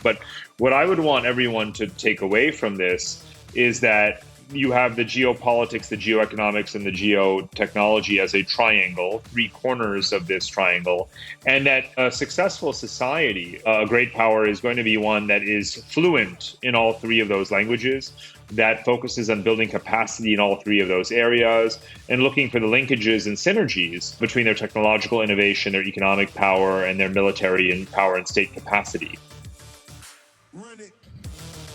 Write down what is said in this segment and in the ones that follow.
But what I would want everyone to take away from this is that you have the geopolitics, the geoeconomics, and the geotechnology as a triangle, three corners of this triangle, and that a successful society, a great power, is going to be one that is fluent in all three of those languages, that focuses on building capacity in all three of those areas, and looking for the linkages and synergies between their technological innovation, their economic power, and their military and power and state capacity.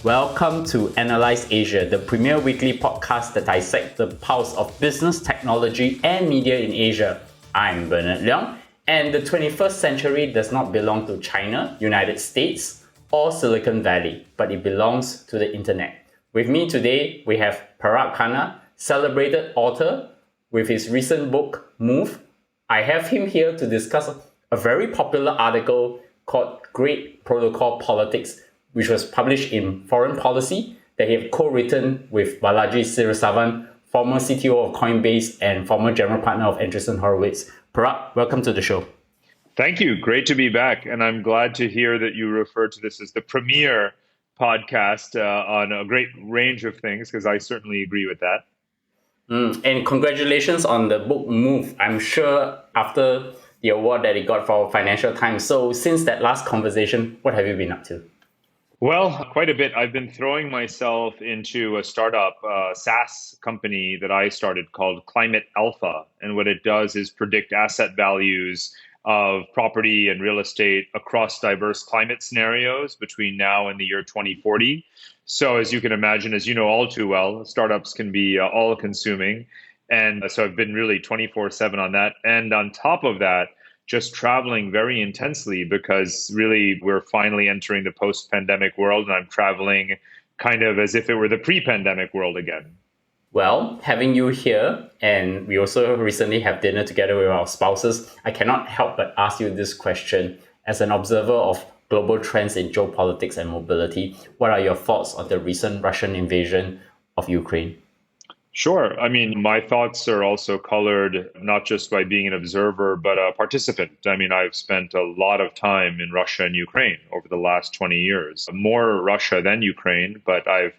Welcome to Analyse Asia, the premier weekly podcast that dissects the pulse of business, technology, and media in Asia. I'm Bernard Leong, and the 21st century does not belong to China, United States, or Silicon Valley, but it belongs to the internet. With me today, we have Parag Khanna, celebrated author, with his recent book, Move. I have him here to discuss a very popular article called Great Protocol Politics, which was published in Foreign Policy, that he had co-written with Balajis Srinisavan, former CTO of Coinbase and former general partner of Andreessen Horowitz. Parag, welcome to the show. Thank you. Great to be back. And I'm glad to hear that you refer to this as the premier podcast on a great range of things, because I certainly agree with that. And congratulations on the book Move. I'm sure after the award that it got for Financial Times. So since that last conversation, what have you been up to? Well, quite a bit. I've been throwing myself into a startup SaaS company that I started called Climate Alpha. And what it does is predict asset values of property and real estate across diverse climate scenarios between now and the year 2040. So as you can imagine, as you know all too well, startups can be all consuming. And so I've been really 24/7 on that. And on top of that, just traveling very intensely, because really we're finally entering the post-pandemic world, and I'm traveling kind of as if it were the pre-pandemic world again. Well, having you here, and we also recently have dinner together with our spouses, I cannot help but ask you this question. As an observer of global trends in geopolitics and mobility, what are your thoughts on the recent Russian invasion of Ukraine? Sure. I mean, my thoughts are also colored not just by being an observer, but a participant. I mean, I've spent a lot of time in Russia and Ukraine over the last 20 years, more Russia than Ukraine, but I've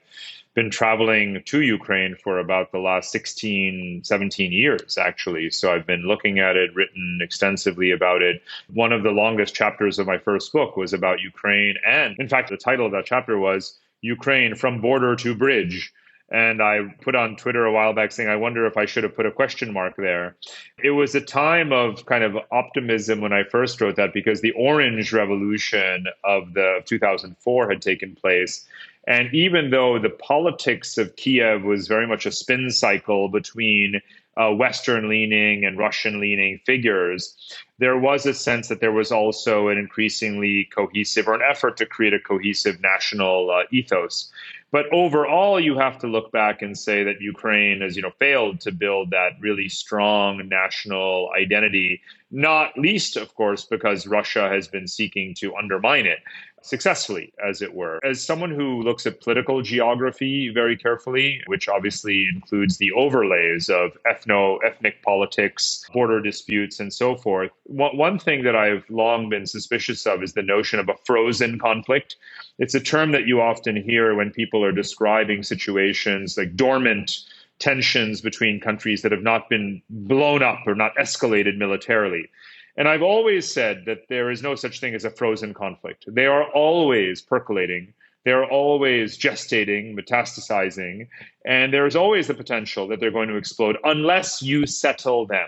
been traveling to Ukraine for about the last 16, 17 years, actually. So I've been looking at it, written extensively about it. One of the longest chapters of my first book was about Ukraine. And in fact, the title of that chapter was Ukraine from Border to Bridge. And I put on Twitter a while back saying, I wonder if I should have put a question mark there. It was a time of kind of optimism when I first wrote that, because the Orange Revolution of 2004 had taken place. And even though the politics of Kiev was very much a spin cycle between Western-leaning and Russian-leaning figures, there was a sense that there was also an increasingly cohesive, or an effort to create a cohesive national ethos. But overall, you have to look back and say that Ukraine has, failed to build that really strong national identity, not least, of course, because Russia has been seeking to undermine it successfully, as it were. As someone who looks at political geography very carefully, which obviously includes the overlays of ethnic politics, border disputes, and so forth, one thing that I've long been suspicious of is the notion of a frozen conflict. It's a term that you often hear when people are describing situations like dormant tensions between countries that have not been blown up or not escalated militarily. And I've always said that there is no such thing as a frozen conflict. They are always percolating. They are always gestating, metastasizing, and there is always the potential that they're going to explode unless you settle them.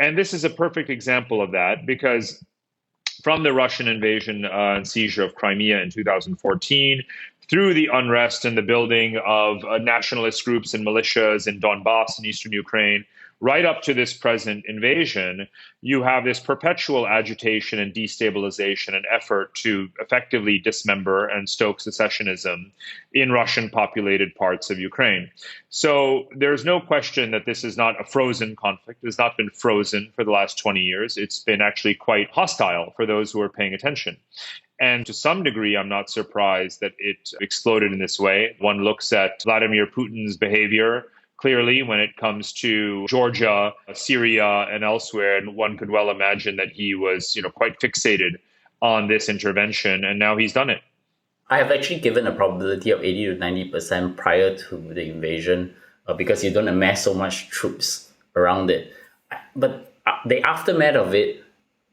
And this is a perfect example of that, because from the Russian invasion and seizure of Crimea in 2014, through the unrest and the building of nationalist groups and militias in Donbass and eastern Ukraine, right up to this present invasion, you have this perpetual agitation and destabilization and effort to effectively dismember and stoke secessionism in Russian-populated parts of Ukraine. So there's no question that this is not a frozen conflict. It has not been frozen for the last 20 years. It's been actually quite hostile for those who are paying attention. And to some degree, I'm not surprised that it exploded in this way. One looks at Vladimir Putin's behavior clearly when it comes to Georgia, Syria, and elsewhere, and one could well imagine that he was, quite fixated on this intervention, and now he's done it. I have actually given a probability of 80 to 90% prior to the invasion because you don't amass so much troops around it. But the aftermath of it,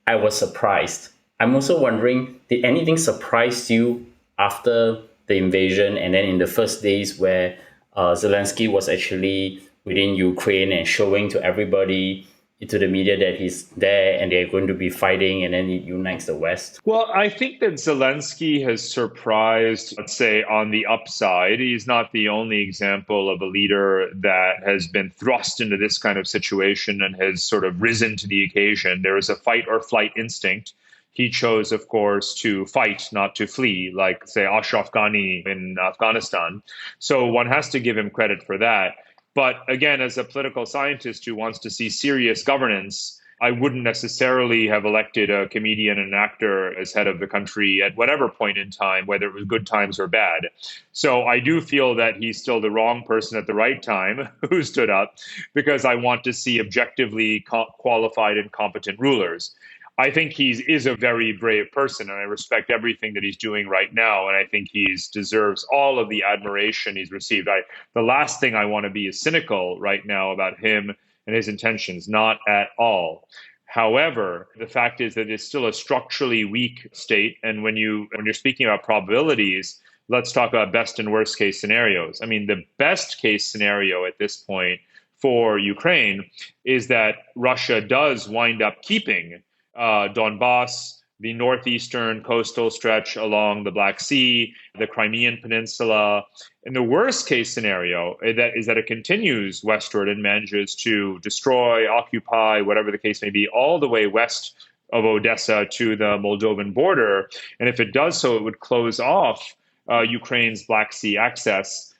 I was surprised. I'm also wondering, did anything surprise you after the invasion and then in the first days where Zelensky was actually within Ukraine and showing to everybody, to the media, that he's there and they're going to be fighting and then it unites the West? Well, I think that Zelensky has surprised, let's say, on the upside. He's not the only example of a leader that has been thrust into this kind of situation and has sort of risen to the occasion. There is a fight or flight instinct. He chose, of course, to fight, not to flee, like, say, Ashraf Ghani in Afghanistan. So one has to give him credit for that. But again, as a political scientist who wants to see serious governance, I wouldn't necessarily have elected a comedian and an actor as head of the country at whatever point in time, whether it was good times or bad. So I do feel that he's still the wrong person at the right time who stood up, because I want to see objectively qualified and competent rulers. I think he is a very brave person, and I respect everything that he's doing right now. And I think he deserves all of the admiration he's received. The last thing I want to be is cynical right now about him and his intentions, not at all. However, the fact is that it's still a structurally weak state. And when you're speaking about probabilities, let's talk about best and worst case scenarios. I mean, the best case scenario at this point for Ukraine is that Russia does wind up keeping Donbass, the northeastern coastal stretch along the Black Sea, the Crimean Peninsula. And the worst case scenario is that it continues westward and manages to destroy, occupy, whatever the case may be, all the way west of Odessa to the Moldovan border. And if it does so, it would close off Ukraine's Black Sea access.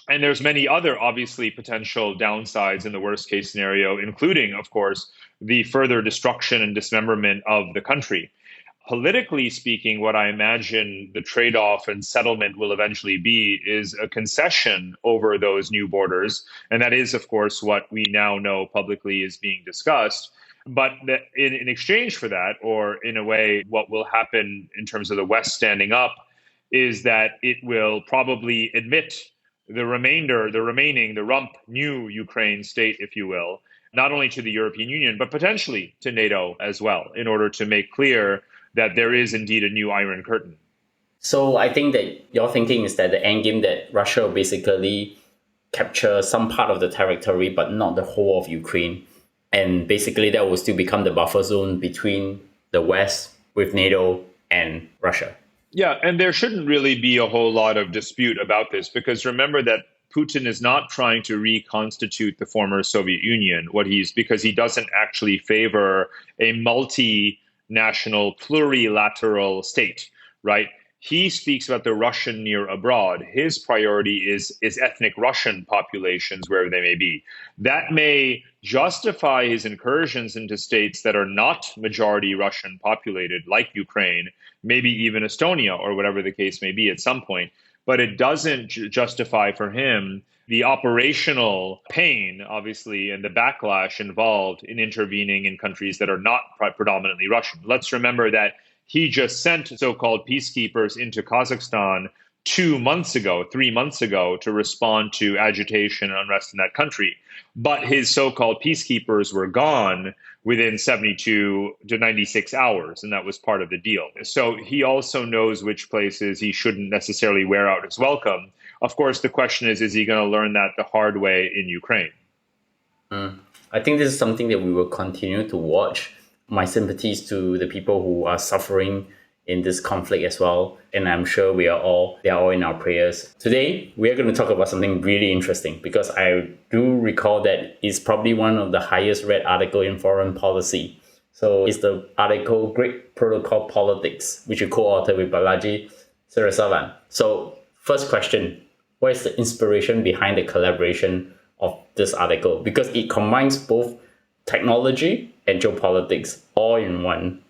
And there's many other, obviously, potential downsides in the worst case scenario, including, of course, the further destruction and dismemberment of the country. Politically speaking, what I imagine the trade-off and settlement will eventually be is a concession over those new borders. And that is, of course, what we now know publicly is being discussed. But in exchange for that, or in a way, what will happen in terms of the West standing up is that it will probably admit the rump new Ukraine state, if you will, not only to the European Union, but potentially to NATO as well, in order to make clear that there is indeed a new Iron Curtain. So I think that your thinking is that the end game, that Russia will basically capture some part of the territory, but not the whole of Ukraine. And basically that will still become the buffer zone between the West with NATO and Russia. Yeah, and there shouldn't really be a whole lot of dispute about this, because remember that Putin is not trying to reconstitute the former Soviet Union. Because he doesn't actually favor a multinational, plurilateral state, right? He speaks about the Russian near abroad. His priority is ethnic Russian populations, wherever they may be. That may justify his incursions into states that are not majority Russian populated, like Ukraine, maybe even Estonia, or whatever the case may be at some point. But it doesn't justify for him the operational pain, obviously, and the backlash involved in intervening in countries that are not predominantly Russian. Let's remember that he just sent so-called peacekeepers into Kazakhstan 3 months ago, to respond to agitation and unrest in that country. But his so-called peacekeepers were gone within 72 to 96 hours, and that was part of the deal. So he also knows which places he shouldn't necessarily wear out his welcome. Of course, the question is he going to learn that the hard way in Ukraine? I think this is something that we will continue to watch. My sympathies to the people who are suffering in this conflict as well. And I'm sure they are all in our prayers. Today, we are going to talk about something really interesting, because I do recall that it's probably one of the highest read article in foreign policy. So it's the article Great Protocol Politics, which you co-authored with Balajis Srinisavan. So first question, what is the inspiration behind the collaboration of this article? Because it combines both technology and geopolitics all in one.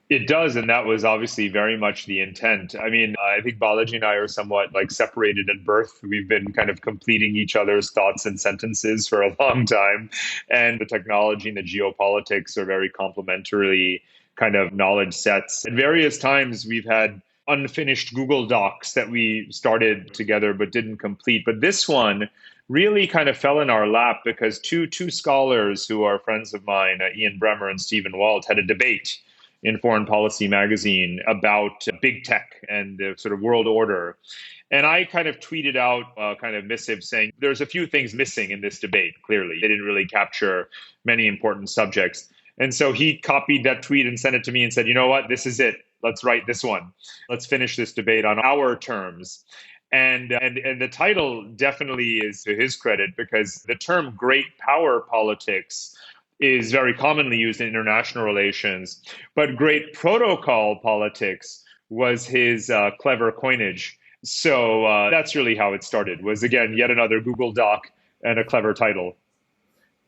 It does, and that was obviously very much the intent. I mean, I think Balaji and I are somewhat like separated at birth. We've been kind of completing each other's thoughts and sentences for a long time. And the technology and the geopolitics are very complementary kind of knowledge sets. At various times, we've had unfinished Google Docs that we started together but didn't complete. But this one really kind of fell in our lap because two scholars who are friends of mine, Ian Bremer and Stephen Walt, had a debate in Foreign Policy magazine about big tech and the sort of world order. And I kind of tweeted out a kind of missive saying there's a few things missing in this debate, clearly. They didn't really capture many important subjects. And so he copied that tweet and sent it to me and said, you know what, this is it. Let's write this one. Let's finish this debate on our terms. And the title definitely is to his credit because the term great power politics is very commonly used in international relations. But great protocol politics was his clever coinage. So that's really how it started, was, again, yet another Google Doc and a clever title.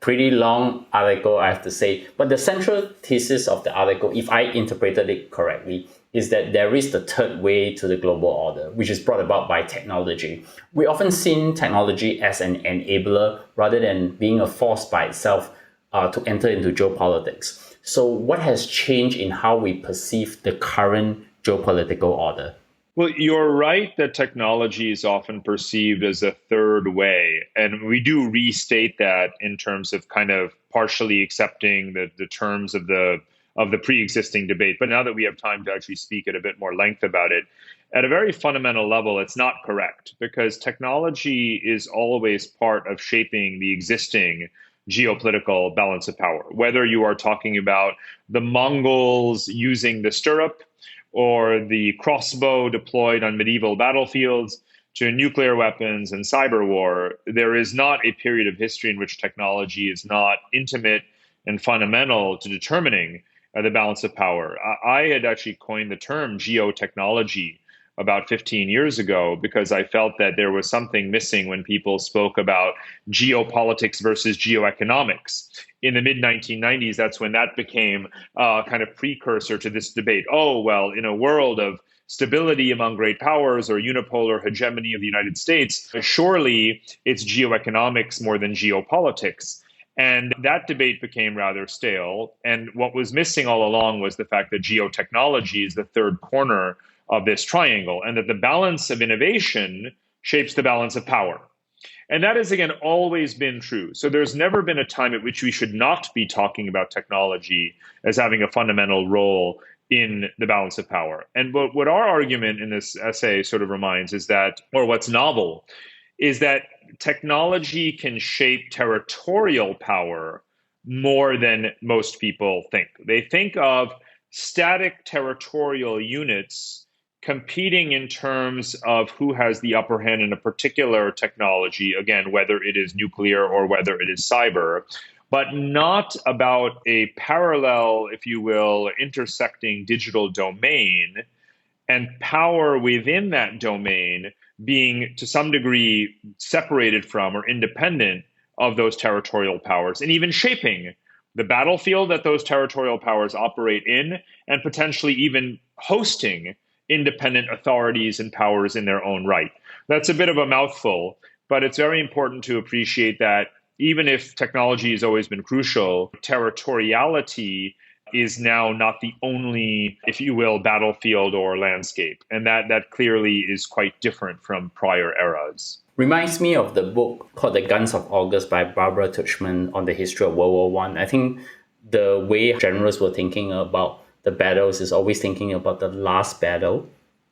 Pretty long article, I have to say. But the central thesis of the article, if I interpreted it correctly, is that there is the third way to the global order, which is brought about by technology. We often see technology as an enabler rather than being a force by itself to enter into geopolitics. So what has changed in how we perceive the current geopolitical order? Well, you're right that technology is often perceived as a third way. And we do restate that in terms of kind of partially accepting the terms of the pre-existing debate. But now that we have time to actually speak at a bit more length about it, at a very fundamental level, it's not correct because technology is always part of shaping the existing geopolitical balance of power. Whether you are talking about the Mongols using the stirrup, or the crossbow deployed on medieval battlefields, to nuclear weapons and cyber war, there is not a period of history in which technology is not intimate and fundamental to determining the balance of power. I had actually coined the term geotechnology about 15 years ago because I felt that there was something missing when people spoke about geopolitics versus geoeconomics. In the mid-1990s, that's when that became kind of precursor to this debate. Oh, well, in a world of stability among great powers or unipolar hegemony of the United States, surely it's geoeconomics more than geopolitics. And that debate became rather stale. And what was missing all along was the fact that geotechnology is the third corner of this triangle, and that the balance of innovation shapes the balance of power. And that has, again, always been true. So there's never been a time at which we should not be talking about technology as having a fundamental role in the balance of power. And what our argument in this essay sort of reminds is that, or what's novel, is that technology can shape territorial power more than most people think. They think of static territorial units competing in terms of who has the upper hand in a particular technology, again, whether it is nuclear or whether it is cyber, but not about a parallel, if you will, intersecting digital domain and power within that domain being to some degree separated from or independent of those territorial powers, and even shaping the battlefield that those territorial powers operate in, and potentially even hosting independent authorities and powers in their own right. That's a bit of a mouthful, but it's very important to appreciate that even if technology has always been crucial, territoriality is now not the only, if you will, battlefield or landscape. And that clearly is quite different from prior eras. Reminds me of the book called The Guns of August by Barbara Tuchman on the history of World War I. I think the way generals were thinking about the battles is always thinking about the last battle,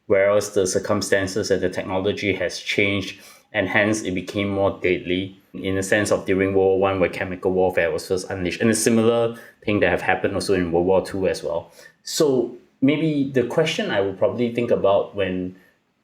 whereas the circumstances and the technology has changed, and hence it became more deadly in the sense of during World War I, where chemical warfare was first unleashed. And a similar thing that have happened also in World War II as well. So maybe the question I would probably think about when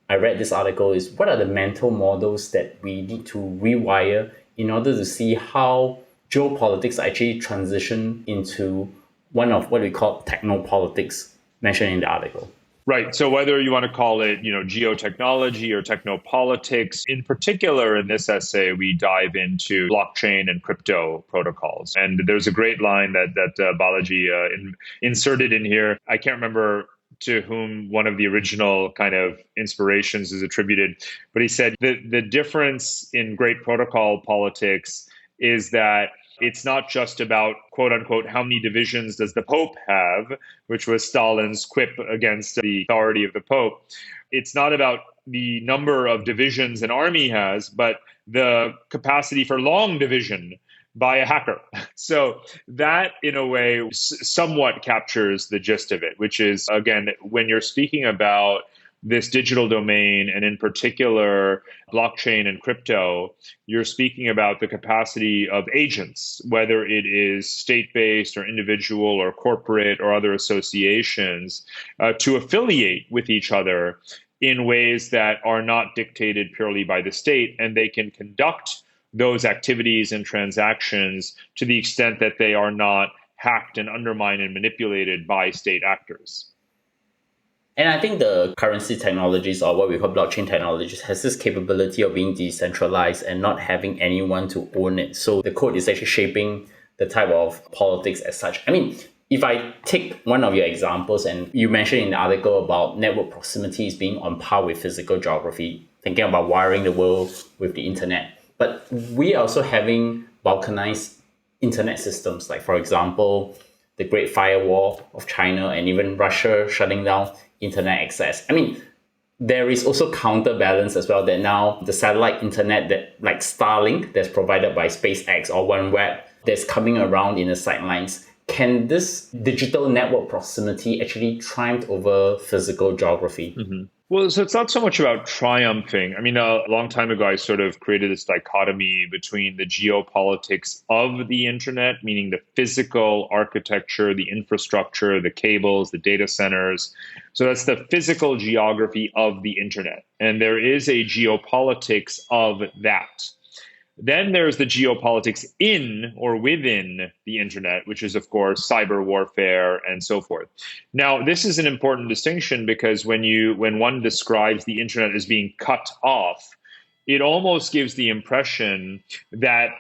I read this article is, what are the mental models that we need to rewire in order to see how geopolitics actually transition into one of what we call technopolitics mentioned in the article? Right. So whether you want to call it, geotechnology or technopolitics, in particular in this essay, we dive into blockchain and crypto protocols. And there's a great line that Balaji inserted in here. I can't remember to whom one of the original kind of inspirations is attributed, but he said the difference in great protocol politics is that It's not just about, quote unquote, how many divisions does the Pope have, which was Stalin's quip against the authority of the Pope. It's not about the number of divisions an army has, but the capacity for long division by a hacker. So that, in a way, somewhat captures the gist of it, which is, again, when you're speaking about this digital domain, and in particular, blockchain and crypto, you're speaking about the capacity of agents, whether it is state-based or individual or corporate or other associations, to affiliate with each other in ways that are not dictated purely by the state, and they can conduct those activities and transactions to the extent that they are not hacked and undermined and manipulated by state actors. And I think the currency technologies, or what we call blockchain technologies, has this capability of being decentralized and not having anyone to own it. So the code is actually shaping the type of politics as such. I mean, if I take one of your examples, and you mentioned in the article about network proximities being on par with physical geography, thinking about wiring the world with the internet. But we are also having balkanized internet systems, like, for example, the Great Firewall of China and even Russia shutting down internet access. I mean, there is also counterbalance as well, that now the satellite internet, that like Starlink, that's provided by SpaceX or OneWeb, that's coming around in the sidelines. Can this digital network proximity actually triumph over physical geography? Mm-hmm. Well, so it's not so much about triumphing. I mean, a long time ago, I sort of created this dichotomy between the geopolitics of the internet, meaning the physical architecture, the infrastructure, the cables, the data centers. So that's the physical geography of the internet. And there is a geopolitics of that. Then there's the geopolitics in or within the internet, which is, of course, cyber warfare and so forth. Now, this is an important distinction because when one describes the internet as being cut off, it almost gives the impression that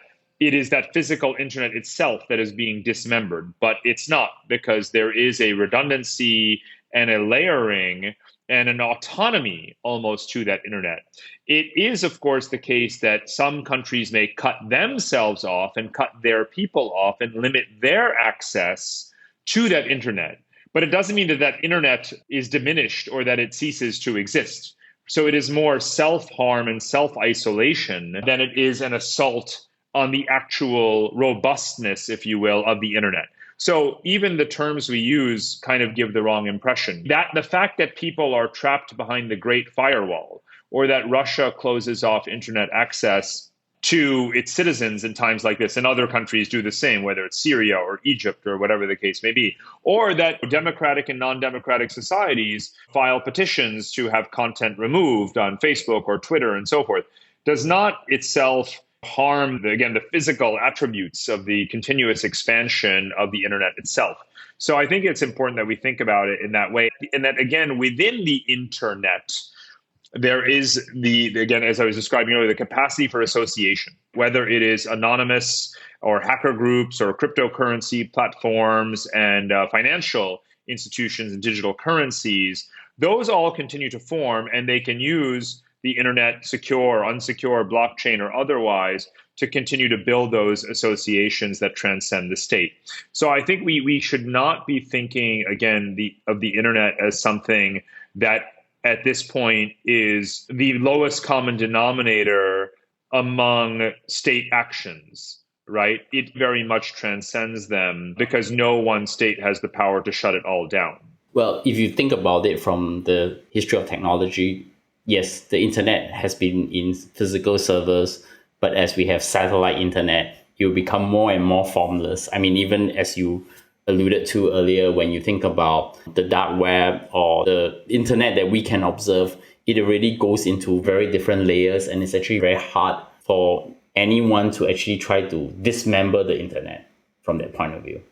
it is that physical internet itself that is being dismembered, but it's not, because there is a redundancy and a layering and an autonomy almost to that internet. It is, of course, the case that some countries may cut themselves off and cut their people off and limit their access to that internet. But it doesn't mean that that internet is diminished or that it ceases to exist. So it is more self-harm and self-isolation than it is an assault on the actual robustness, if you will, of the internet. So even the terms we use kind of give the wrong impression. That the fact that people are trapped behind the Great Firewall, or that Russia closes off internet access to its citizens in times like this, and other countries do the same, whether it's Syria or Egypt or whatever the case may be, or that democratic and non-democratic societies file petitions to have content removed on Facebook or Twitter and so forth, does not itself harm, again, the physical attributes of the continuous expansion of the internet itself. So I think it's important that we think about it in that way. And that, again, within the internet, there is again, as I was describing earlier, the capacity for association, whether it is anonymous or hacker groups or cryptocurrency platforms and financial institutions and digital currencies. Those all continue to form, and they can use the internet, secure, unsecure, blockchain, or otherwise, to continue to build those associations that transcend the state. So I think we should not be thinking, again, of the internet as something that at this point is the lowest common denominator among state actions, right? It very much transcends them because no one state has the power to shut it all down. Well, if you think about it from the history of technology, yes, the internet has been in physical servers, but as we have satellite internet, it will become more and more formless. I mean, even as you alluded to earlier, when you think about the dark web or the internet that we can observe, it already goes into very different layers, and it's actually very hard for anyone to actually try to dismember the internet from that point of view.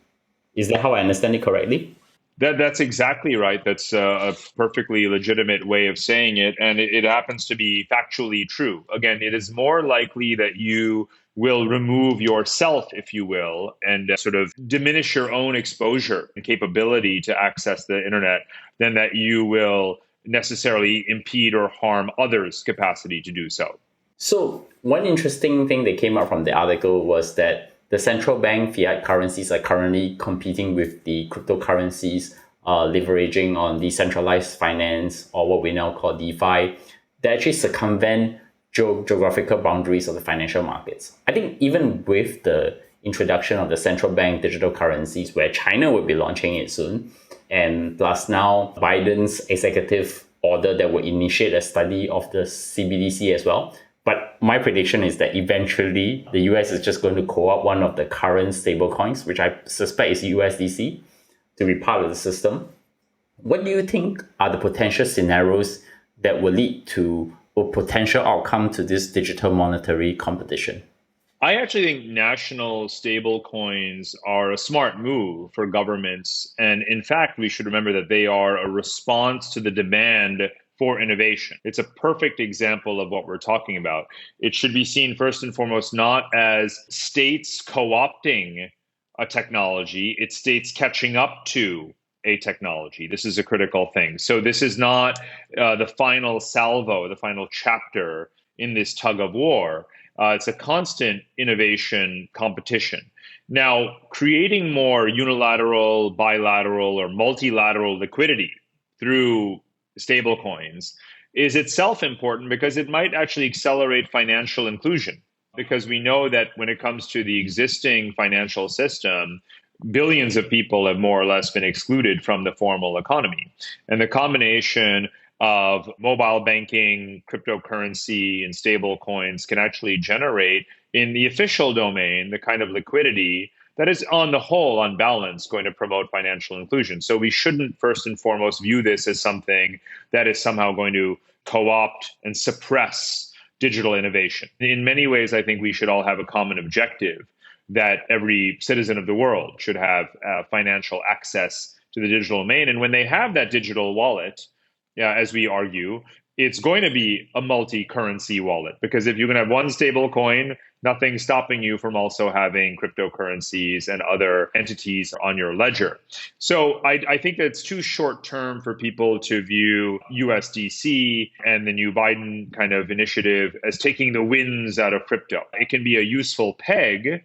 Is that how I understand it correctly? That's exactly right. That's a perfectly legitimate way of saying it. And it happens to be factually true. Again, it is more likely that you will remove yourself, if you will, and sort of diminish your own exposure and capability to access the internet than that you will necessarily impede or harm others' capacity to do so. So one interesting thing that came out from the article was that the central bank fiat currencies are currently competing with the cryptocurrencies, leveraging on decentralized finance, or what we now call DeFi, that actually circumvent geographical boundaries of the financial markets. I think even with the introduction of the central bank digital currencies, where China will be launching it soon, and plus now Biden's executive order that will initiate a study of the CBDC as well. But my prediction is that eventually the US is just going to co-opt one of the current stablecoins, which I suspect is USDC, to be part of the system. What do you think are the potential scenarios that will lead to a potential outcome to this digital monetary competition? I actually think national stable coins are a smart move for governments. And in fact, we should remember that they are a response to the demand for innovation. It's a perfect example of what we're talking about. It should be seen first and foremost not as states co-opting a technology, it's states catching up to a technology. This is a critical thing. So this is not the final salvo, the final chapter in this tug of war. It's a constant innovation competition. Now, creating more unilateral, bilateral, or multilateral liquidity through stablecoins is itself important because it might actually accelerate financial inclusion. Because we know that when it comes to the existing financial system, billions of people have more or less been excluded from the formal economy. And the combination of mobile banking, cryptocurrency, and stable coins can actually generate in the official domain the kind of liquidity that is on the whole, on balance, going to promote financial inclusion. So we shouldn't first and foremost view this as something that is somehow going to co-opt and suppress digital innovation. In many ways, I think we should all have a common objective that every citizen of the world should have financial access to the digital domain. And when they have that digital wallet, as we argue, it's going to be a multi-currency wallet, because if you can have one stable coin, nothing's stopping you from also having cryptocurrencies and other entities on your ledger. So I think that it's too short term for people to view USDC and the new Biden kind of initiative as taking the wins out of crypto. It can be a useful peg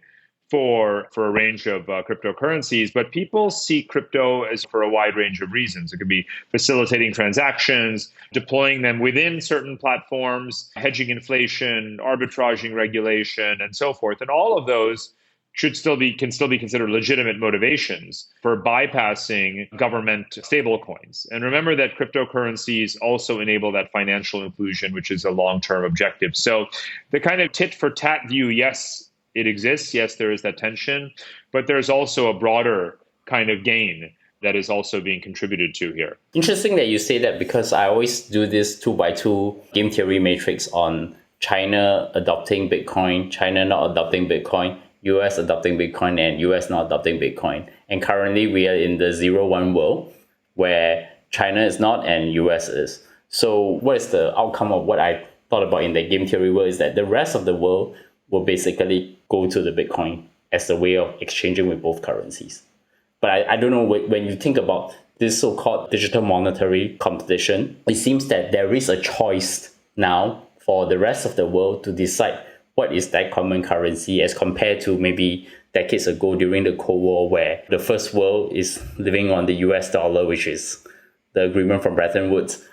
for a range of cryptocurrencies, but people see crypto as for a wide range of reasons. It could be facilitating transactions, deploying them within certain platforms, hedging inflation, arbitraging regulation, and so forth. And all of those can still be considered legitimate motivations for bypassing government stablecoins. And remember that cryptocurrencies also enable that financial inclusion, which is a long-term objective. So the kind of tit for tat view, yes, it exists. Yes, there is that tension, but there's also a broader kind of gain that is also being contributed to here. Interesting that you say that, because I always do this 2x2 game theory matrix on China adopting Bitcoin, China not adopting Bitcoin, US adopting Bitcoin, and US not adopting Bitcoin. And currently we are in the 0-1 world where China is not and US is. So what is the outcome of what I thought about in the game theory world is that the rest of the world will basically go to the Bitcoin as a way of exchanging with both currencies. But I don't know, when you think about this so-called digital monetary competition, it seems that there is a choice now for the rest of the world to decide what is that common currency, as compared to maybe decades ago during the Cold War, where the first world is living on the US dollar, which is the agreement from Bretton Woods,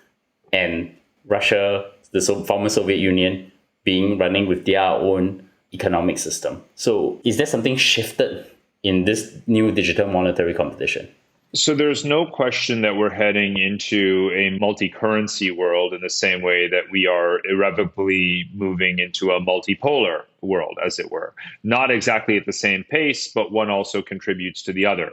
and Russia, the former Soviet Union, running with their own economic system. So is there something shifted in this new digital monetary competition? So there's no question that we're heading into a multi-currency world in the same way that we are irrevocably moving into a multipolar world, as it were. Not exactly at the same pace, but one also contributes to the other.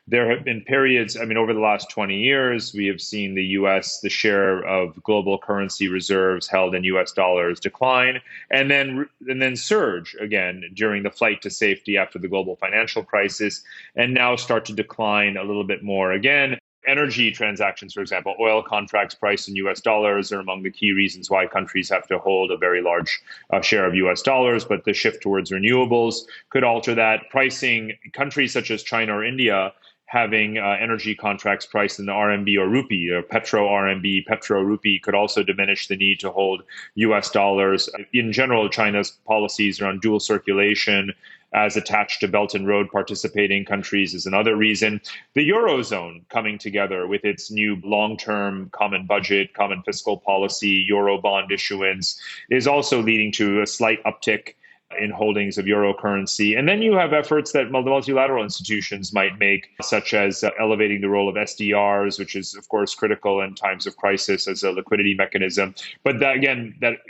There have been periods, over the last 20 years, we have seen the US, the share of global currency reserves held in US dollars decline and then surge again during the flight to safety after the global financial crisis, and now start to decline a little bit more again. Energy transactions, for example, oil contracts priced in US dollars are among the key reasons why countries have to hold a very large share of US dollars, but the shift towards renewables could alter that. Pricing, countries such as China or India having energy contracts priced in the RMB or rupee, or petro RMB, petro rupee, could also diminish the need to hold US dollars. In general, China's policies around dual circulation as attached to Belt and Road participating countries is another reason. The Eurozone coming together with its new long-term common budget, common fiscal policy, Euro bond issuance is also leading to a slight uptick in holdings of euro currency. And then you have efforts that multilateral institutions might make, such as elevating the role of SDRs, which is, of course, critical in times of crisis as a liquidity mechanism. But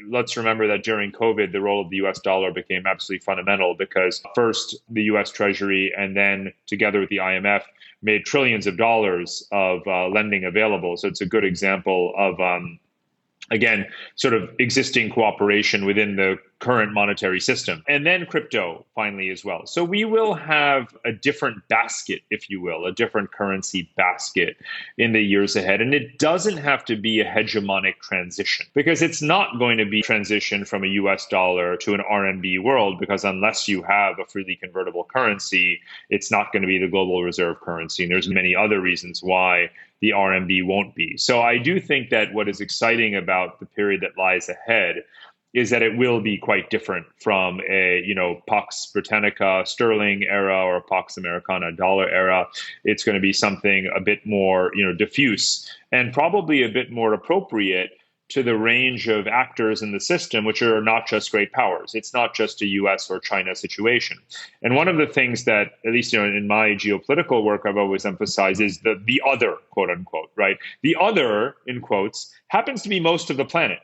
let's remember that during COVID, the role of the US dollar became absolutely fundamental because first the US Treasury and then together with the IMF made trillions of dollars of lending available. So it's a good example of again, sort of existing cooperation within the current monetary system. And then crypto, finally, as well. So we will have a different basket, if you will, a different currency basket in the years ahead. And it doesn't have to be a hegemonic transition because it's not going to be transition from a US dollar to an RMB world, because unless you have a freely convertible currency, it's not going to be the global reserve currency. And there's many other reasons why the RMB won't be. So I do think that what is exciting about the period that lies ahead is that it will be quite different from a, Pax Britannica sterling era or Pax Americana dollar era. It's going to be something a bit more, diffuse and probably a bit more appropriate to the range of actors in the system, which are not just great powers. It's not just a US or China situation. And one of the things that, at least in my geopolitical work, I've always emphasized is the other, quote unquote, right? The other, in quotes, happens to be most of the planet.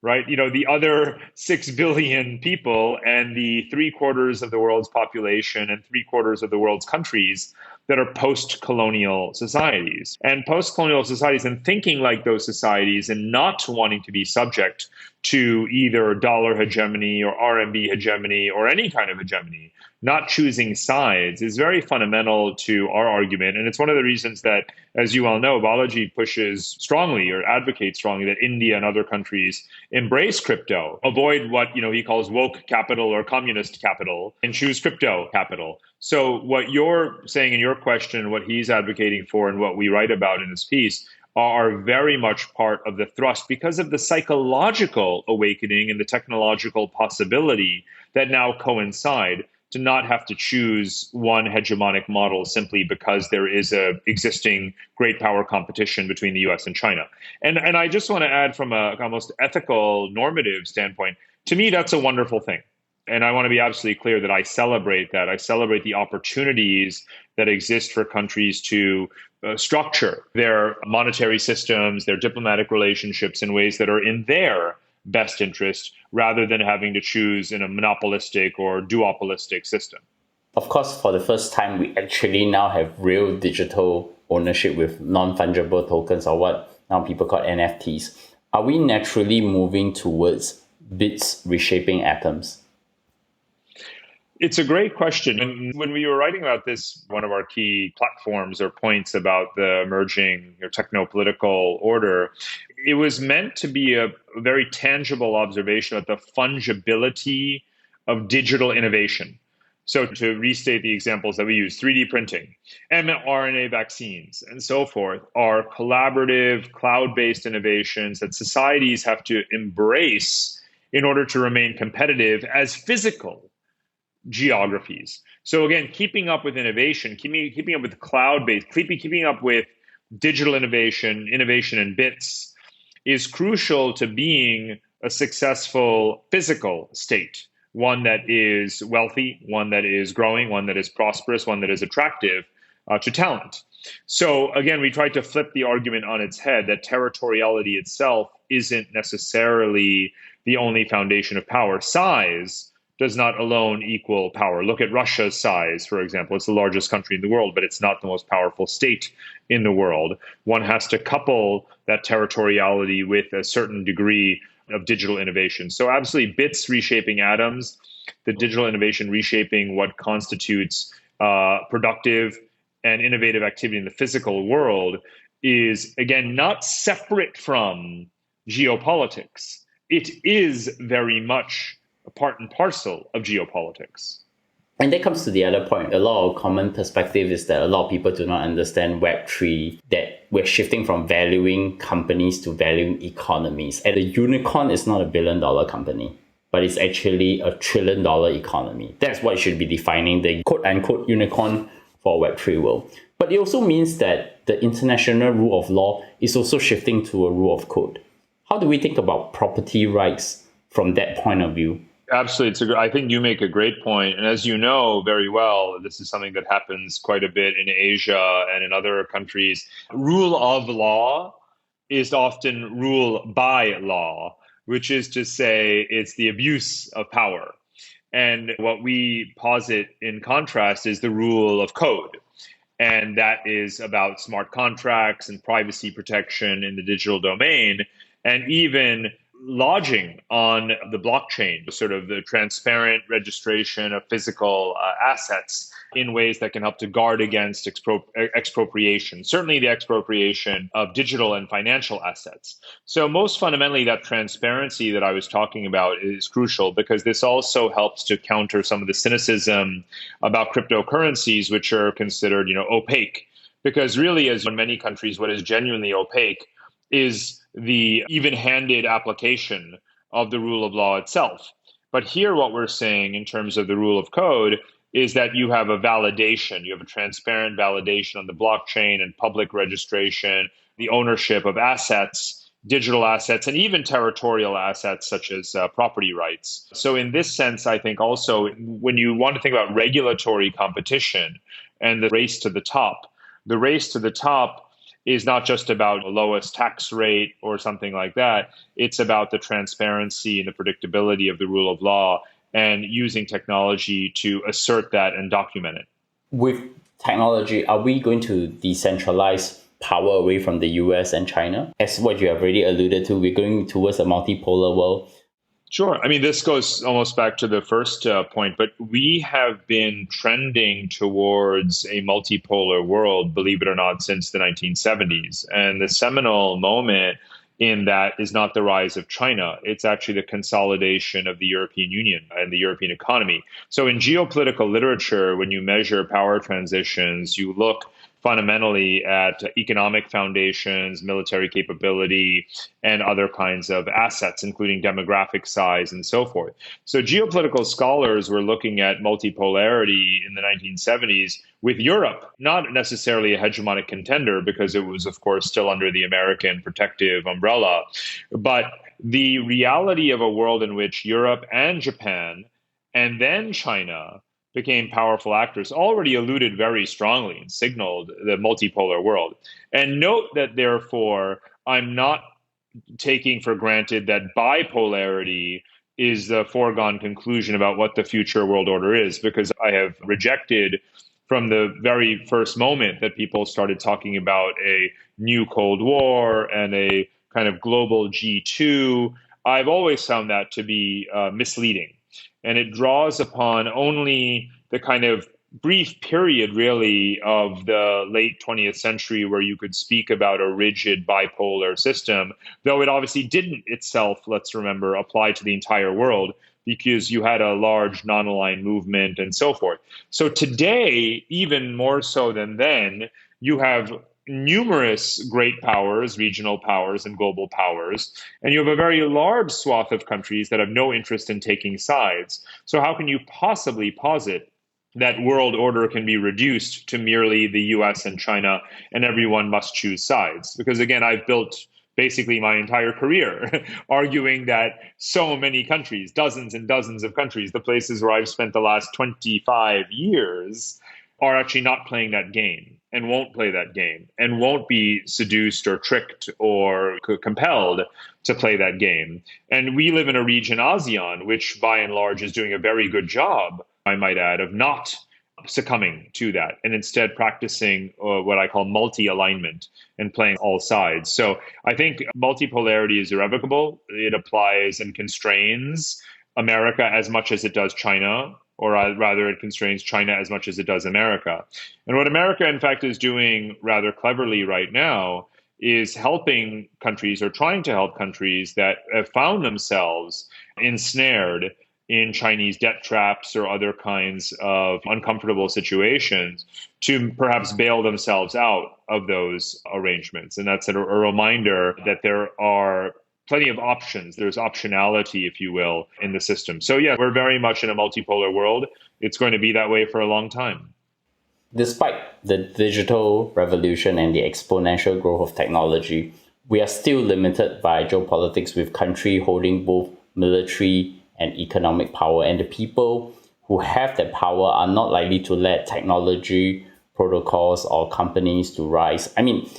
Right? The other 6 billion people and the 3/4 of the world's population and 3/4 of the world's countries that are post-colonial societies. And post-colonial societies and thinking like those societies and not wanting to be subject to either dollar hegemony or RMB hegemony or any kind of hegemony, not choosing sides is very fundamental to our argument. And it's one of the reasons that, as you well know, Balaji pushes strongly or advocates strongly that India and other countries embrace crypto, avoid what he calls woke capital or communist capital, and choose crypto capital. So what you're saying in your question, what he's advocating for, and what we write about in this piece are very much part of the thrust because of the psychological awakening and the technological possibility that now coincide to not have to choose one hegemonic model simply because there is a existing great power competition between the US and China. And I just want to add from a almost ethical normative standpoint, to me, that's a wonderful thing. And I want to be absolutely clear that I celebrate that. I celebrate the opportunities that exist for countries to structure their monetary systems, their diplomatic relationships in ways that are in their best interest rather than having to choose in a monopolistic or duopolistic system. Of course, for the first time, we actually now have real digital ownership with non-fungible tokens, or what now people call NFTs. Are we naturally moving towards bits reshaping atoms? It's a great question. And when we were writing about this, one of our key platforms or points about the emerging techno-political order, it was meant to be a very tangible observation of the fungibility of digital innovation. So to restate the examples that we use, 3D printing, mRNA vaccines, and so forth are collaborative, cloud-based innovations that societies have to embrace in order to remain competitive as physical geographies. So again, keeping up with innovation, keeping up with cloud-based, keeping up with digital innovation in bits is crucial to being a successful physical state, one that is wealthy, one that is growing, one that is prosperous, one that is attractive to talent. So again, we tried to flip the argument on its head that territoriality itself isn't necessarily the only foundation of power. Size does not alone equal power. Look at Russia's size, for example. It's the largest country in the world, but it's not the most powerful state in the world. One has to couple that territoriality with a certain degree of digital innovation. So absolutely, bits reshaping atoms, the digital innovation reshaping what constitutes productive and innovative activity in the physical world is, again, not separate from geopolitics. It is very much a part and parcel of geopolitics. And that comes to the other point. A lot of common perspective is that a lot of people do not understand Web3, that we're shifting from valuing companies to valuing economies. And a unicorn is not $1 billion company, but it's actually a $1 trillion economy. That's what should be defining the quote-unquote unicorn for Web3 world. But it also means that the international rule of law is also shifting to a rule of code. How do we think about property rights from that point of view? Absolutely. I think you make a great point. And as you know very well, this is something that happens quite a bit in Asia and in other countries. Rule of law is often rule by law, which is to say it's the abuse of power. And what we posit in contrast is the rule of code. And that is about smart contracts and privacy protection in the digital domain, and even lodging on the blockchain, sort of the transparent registration of physical assets in ways that can help to guard against expropriation, certainly the expropriation of digital and financial assets. So most fundamentally, that transparency that I was talking about is crucial because this also helps to counter some of the cynicism about cryptocurrencies, which are considered, opaque. Because really, as in many countries, what is genuinely opaque is the even-handed application of the rule of law itself. But here, what we're saying in terms of the rule of code is that you have a validation, you have a transparent validation on the blockchain and public registration, the ownership of assets, digital assets, and even territorial assets such as property rights. So in this sense, I think also when you want to think about regulatory competition and the race to the top is not just about the lowest tax rate or something like that. It's about the transparency and the predictability of the rule of law and using technology to assert that and document it. With technology, are we going to decentralize power away from the US and China? As what you have already alluded to, we're going towards a multipolar world. Sure. I mean, this goes almost back to the first point, but we have been trending towards a multipolar world, believe it or not, since the 1970s. And the seminal moment in that is not the rise of China. It's actually the consolidation of the European Union and the European economy. So in geopolitical literature, when you measure power transitions, you look fundamentally at economic foundations, military capability, and other kinds of assets, including demographic size and so forth. So geopolitical scholars were looking at multipolarity in the 1970s with Europe, not necessarily a hegemonic contender, because it was, of course, still under the American protective umbrella, but the reality of a world in which Europe and Japan and then China became powerful actors already alluded very strongly and signaled the multipolar world. And note that, therefore, I'm not taking for granted that bipolarity is the foregone conclusion about what the future world order is, because I have rejected from the very first moment that people started talking about a new Cold War and a kind of global G2. I've always found that to be misleading. And it draws upon only the kind of brief period, really, of the late 20th century where you could speak about a rigid bipolar system, though it obviously didn't itself, let's remember, apply to the entire world because you had a large non-aligned movement and so forth. So today, even more so than then, you have numerous great powers, regional powers and global powers, and you have a very large swath of countries that have no interest in taking sides. So how can you possibly posit that world order can be reduced to merely the US and China and everyone must choose sides? Because again, I've built basically my entire career arguing that so many countries, dozens and dozens of countries, the places where I've spent the last 25 years, are actually not playing that game and won't play that game and won't be seduced or tricked or compelled to play that game. And we live in a region, ASEAN, which by and large is doing a very good job, I might add, of not succumbing to that and instead practicing what I call multi-alignment and playing all sides. So I think multipolarity is irrevocable. It applies and constrains America as much as it does China, or rather it constrains China as much as it does America. And what America, in fact, is doing rather cleverly right now is helping countries, or trying to help countries that have found themselves ensnared in Chinese debt traps or other kinds of uncomfortable situations, to perhaps bail themselves out of those arrangements. And that's a reminder that there are plenty of options. There's optionality, if you will, in the system. So yeah, we're very much in a multipolar world. It's going to be that way for a long time. Despite the digital revolution and the exponential growth of technology, we are still limited by geopolitics, with country holding both military and economic power. And the people who have that power are not likely to let technology, protocols, or companies to rise. I mean,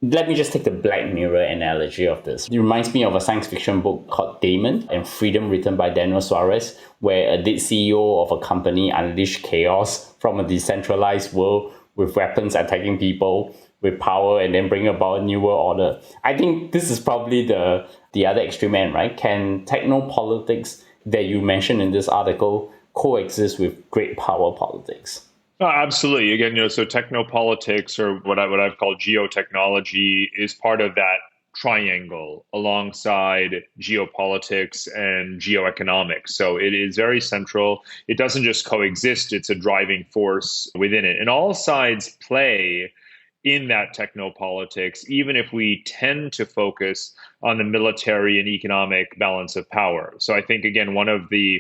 let me just take the Black Mirror analogy of this. It reminds me of a science fiction book called Damon and Freedom, written by Daniel Suarez, where a dead CEO of a company unleashed chaos from a decentralized world with weapons attacking people with power and then bring about a new world order. I think this is probably the other extreme end, right? Can technopolitics that you mentioned in this article coexist with great power politics? Oh, absolutely. Again, so technopolitics, or what I've called geotechnology, is part of that triangle alongside geopolitics and geoeconomics. So it is very central. It doesn't just coexist, it's a driving force within it. And all sides play in that technopolitics, even if we tend to focus on the military and economic balance of power. So I think, again, one of the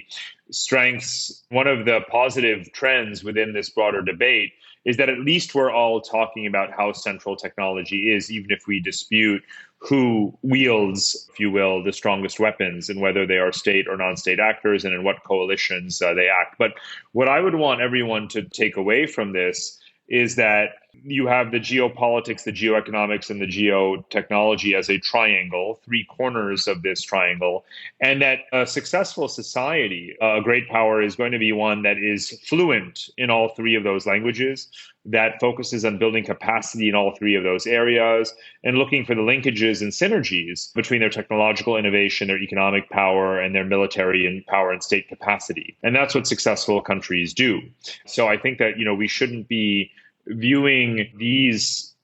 strengths, one of the positive trends within this broader debate is that at least we're all talking about how central technology is, even if we dispute who wields, if you will, the strongest weapons, and whether they are state or non-state actors and in what coalitions they act. But what I would want everyone to take away from this is that you have the geopolitics, the geoeconomics, and the geotechnology as a triangle, three corners of this triangle, and that a successful society, a great power, is going to be one that is fluent in all three of those languages, that focuses on building capacity in all three of those areas, and looking for the linkages and synergies between their technological innovation, their economic power, and their military and power and state capacity. And that's what successful countries do. So I think that, we shouldn't be viewing these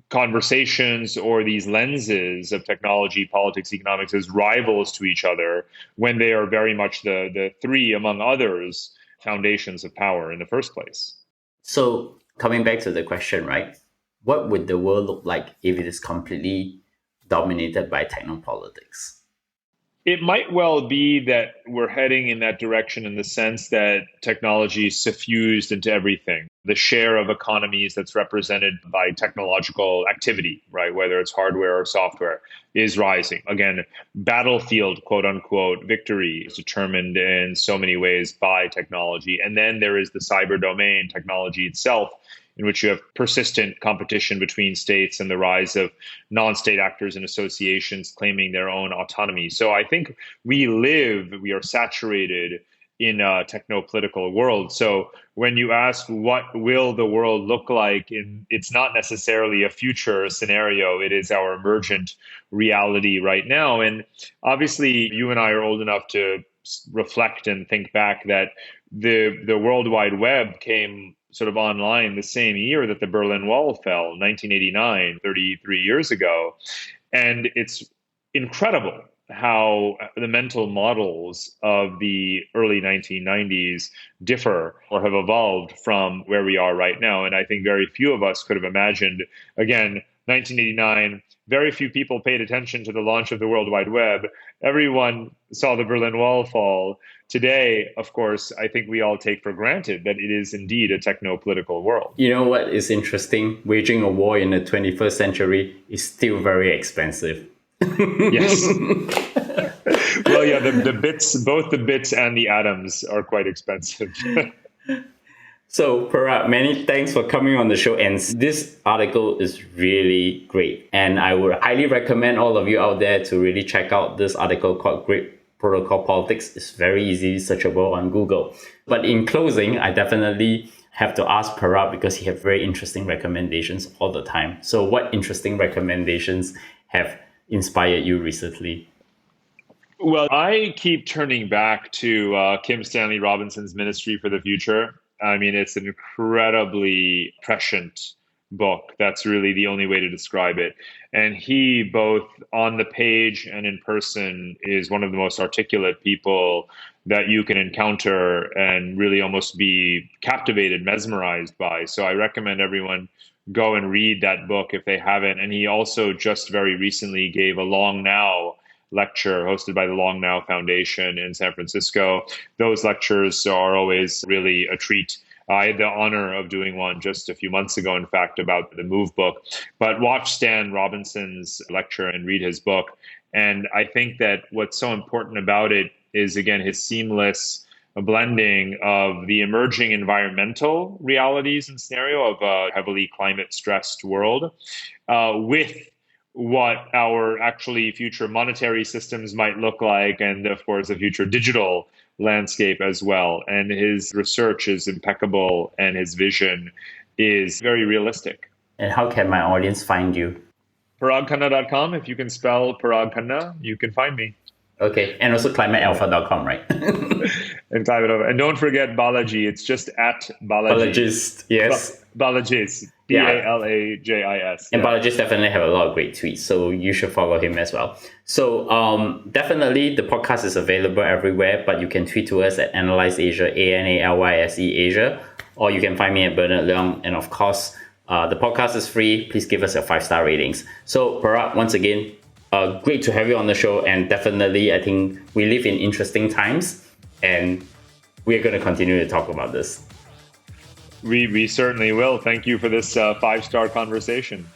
conversations or these lenses of technology, politics, economics as rivals to each other, when they are very much the three, among others, foundations of power in the first place. So coming back to the question, right? What would the world look like if it is completely dominated by technopolitics? It might well be that we're heading in that direction, in the sense that technology is suffused into everything. The share of economies that's represented by technological activity, right, whether it's hardware or software, is rising. Again, battlefield, quote unquote, victory is determined in so many ways by technology. And then there is the cyber domain, technology itself, in which you have persistent competition between states and the rise of non-state actors and associations claiming their own autonomy. So I think we are saturated in a techno-political world. So when you ask what will the world look like, it's not necessarily a future scenario, it is our emergent reality right now. And obviously you and I are old enough to reflect and think back that the World Wide Web came sort of online the same year that the Berlin Wall fell, 1989, 33 years ago. And it's incredible how the mental models of the early 1990s differ or have evolved from where we are right now. And I think very few of us could have imagined, again, 1989, very few people paid attention to the launch of the World Wide Web. Everyone saw the Berlin Wall fall. Today, of course, I think we all take for granted that it is indeed a techno-political world. You know what is interesting? Waging a war in the 21st century is still very expensive. Yes. Well, yeah, the bits, both the bits and the atoms are quite expensive. So, Parag, many thanks for coming on the show. And this article is really great. And I would highly recommend all of you out there to really check out this article called Great Protocol Politics. It's very easy searchable on Google. But in closing, I definitely have to ask Parag, because he has very interesting recommendations all the time. So what interesting recommendations have inspired you recently? Well, I keep turning back to Kim Stanley Robinson's Ministry for the Future. I mean, it's an incredibly prescient book. That's really the only way to describe it. And he, both on the page and in person, is one of the most articulate people that you can encounter and really almost be captivated, mesmerized by. So I recommend everyone go and read that book if they haven't. And he also just very recently gave a long now lecture hosted by the Long Now Foundation in San Francisco. Those lectures are always really a treat. I had the honor of doing one just a few months ago, in fact, about the Move book. But watch Stan Robinson's lecture and read his book. And I think that what's so important about it is, again, his seamless blending of the emerging environmental realities and scenario of a heavily climate stressed world with what our actually future monetary systems might look like, and of course the future digital landscape as well. And his research is impeccable and his vision is very realistic. And how can my audience find you? ParagKhanna.com. If you can spell Parag Khanna, you can find me. Okay, and also climatealpha.com, right? And and don't forget Balaji. It's just at Balajis. Balajis, yes. Balajis. Balajis. And Balajis definitely have a lot of great tweets, so you should follow him as well. So definitely the podcast is available everywhere, but you can tweet to us at Analyse Asia, Analyse Asia, or you can find me at Bernard Leong. And of course, the podcast is free. Please give us your 5-star ratings. So Parag, once again, great to have you on the show, and definitely I think we live in interesting times, and we're going to continue to talk about this. We certainly will. Thank you for this 5-star conversation.